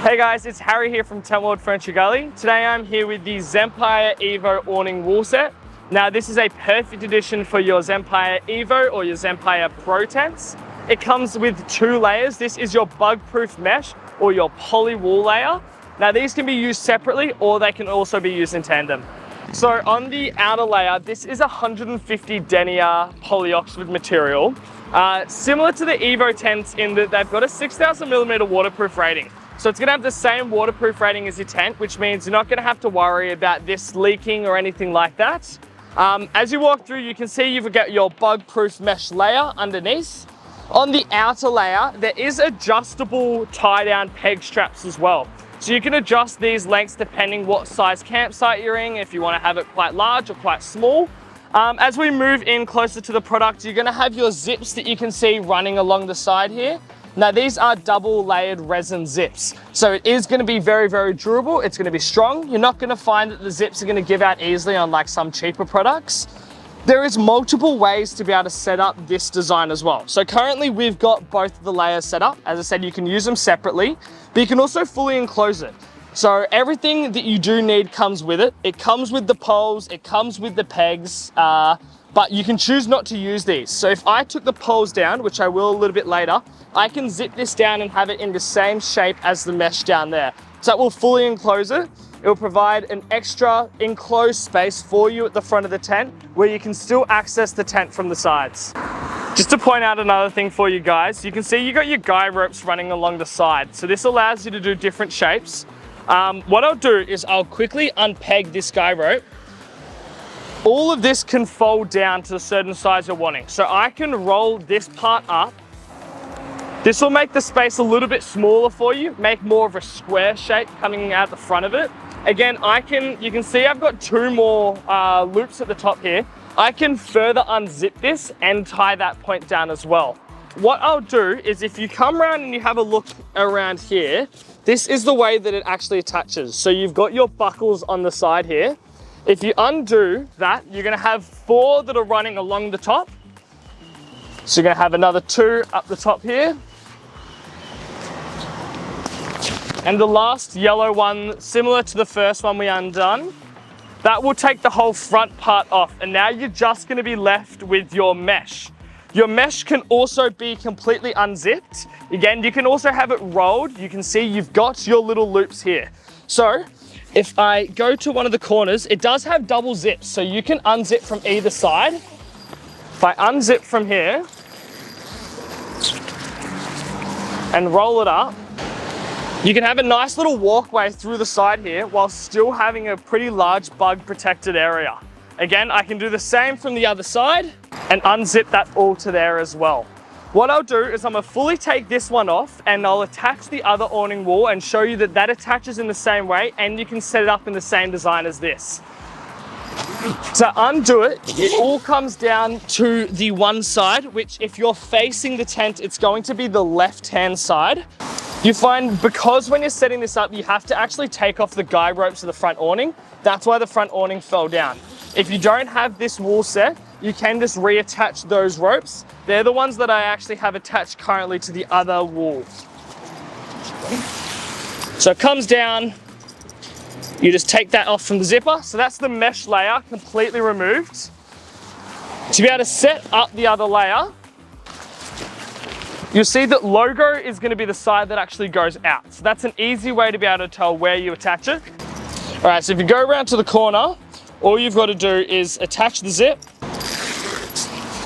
Hey guys, it's Harry here from Tentworld Ferntree Gully. Today I'm here with the Zempire Evo Awning Wall Set. Now this is a perfect addition for your Zempire Evo or your Zempire Pro tents. It comes with 2 layers. This is your bug-proof mesh or your poly wall layer. Now these can be used separately or they can also be used in tandem. So on the outer layer, this is 150 denier poly Oxford material. Similar to the Evo tents in that they've got a 6,000mm waterproof rating. So it's gonna have the same waterproof rating as your tent, which means you're not gonna have to worry about this leaking or anything like that. As you walk through, you can see you've got your bug-proof mesh layer underneath. On the outer layer, there is adjustable tie-down peg straps as well. So you can adjust these lengths depending what size campsite you're in, if you wanna have it quite large or quite small. As we move in closer to the product, you're gonna have your zips that you can see running along the side here. Now these are double layered resin zips. So it is gonna be very, very durable. It's gonna be strong. You're not gonna find that the zips are gonna give out easily on like some cheaper products. There is multiple ways to be able to set up this design as well. So currently we've got both of the layers set up. As I said, you can use them separately, but you can also fully enclose it. So everything that you do need comes with it. It comes with the poles, it comes with the pegs, but you can choose not to use these. So if I took the poles down, which I will a little bit later, I can zip this down and have it in the same shape as the mesh down there. So that will fully enclose it. It will provide an extra enclosed space for you at the front of the tent where you can still access the tent from the sides. Just to point out another thing for you guys, you can see you got your guy ropes running along the side. So this allows you to do different shapes. What I'll do is I'll quickly unpeg this guy rope. All of this can fold down to a certain size you're wanting. So I can roll this part up. This will make the space a little bit smaller for you, make more of a square shape coming out the front of it. Again, you can see I've got 2 more loops at the top here. I can further unzip this and tie that point down as well. What I'll do is if you come around and you have a look around here, this is the way that it actually attaches. So you've got your buckles on the side here. If you undo that, you're gonna have 4 that are running along the top. So you're gonna have another 2 up the top here. And the last yellow one, similar to the first one we undone, that will take the whole front part off. And now you're just gonna be left with your mesh. Your mesh can also be completely unzipped. Again, you can also have it rolled. You can see you've got your little loops here. So if I go to one of the corners, it does have double zips. So you can unzip from either side. If I unzip from here and roll it up, you can have a nice little walkway through the side here while still having a pretty large bug protected area. Again, I can do the same from the other side and unzip that all to there as well. What I'll do is I'm gonna fully take this one off and I'll attach the other awning wall and show you that that attaches in the same way and you can set it up in the same design as this. To undo it, it all comes down to the one side, which if you're facing the tent, it's going to be the left-hand side. You find because when you're setting this up, you have to actually take off the guy ropes of the front awning. That's why the front awning fell down. If you don't have this wall set, you can just reattach those ropes. They're the ones that I actually have attached currently to the other wall. So it comes down, you just take that off from the zipper. So that's the mesh layer completely removed. To be able to set up the other layer, you'll see that logo is going to be the side that actually goes out. So that's an easy way to be able to tell where you attach it. All right, so if you go around to the corner, all you've got to do is attach the zip,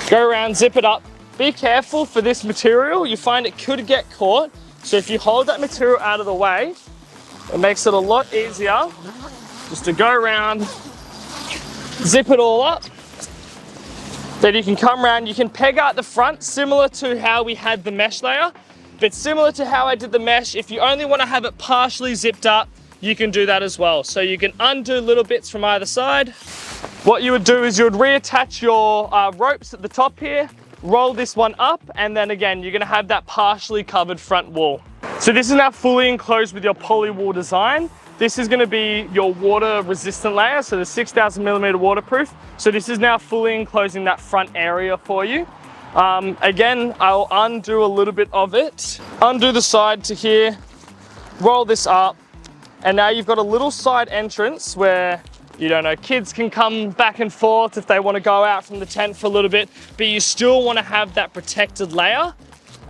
go around, zip it up. Be careful for this material. You find it could get caught. So if you hold that material out of the way, it makes it a lot easier just to go around, zip it all up. Then you can come around, you can peg out the front similar to how we had the mesh layer, but similar to how I did the mesh, if you only want to have it partially zipped up, you can do that as well. So you can undo little bits from either side. What you would do is you would reattach your ropes at the top here, roll this one up, and then again, you're gonna have that partially covered front wall. So this is now fully enclosed with your poly wall design. This is gonna be your water resistant layer, so the 6,000mm waterproof. So this is now fully enclosing that front area for you. Again, I'll undo a little bit of it. Undo the side to here, roll this up, and now you've got a little side entrance where, you don't know, kids can come back and forth if they want to go out from the tent for a little bit, but you still want to have that protected layer.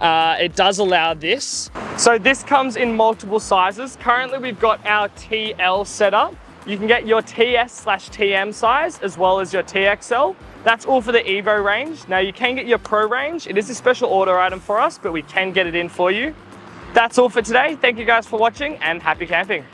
It does allow this. So this comes in multiple sizes. Currently we've got our TL set up. You can get your TS/TM size as well as your TXL. That's all for the Evo range. Now you can get your Pro range. It is a special order item for us, but we can get it in for you. That's all for today. Thank you guys for watching and happy camping.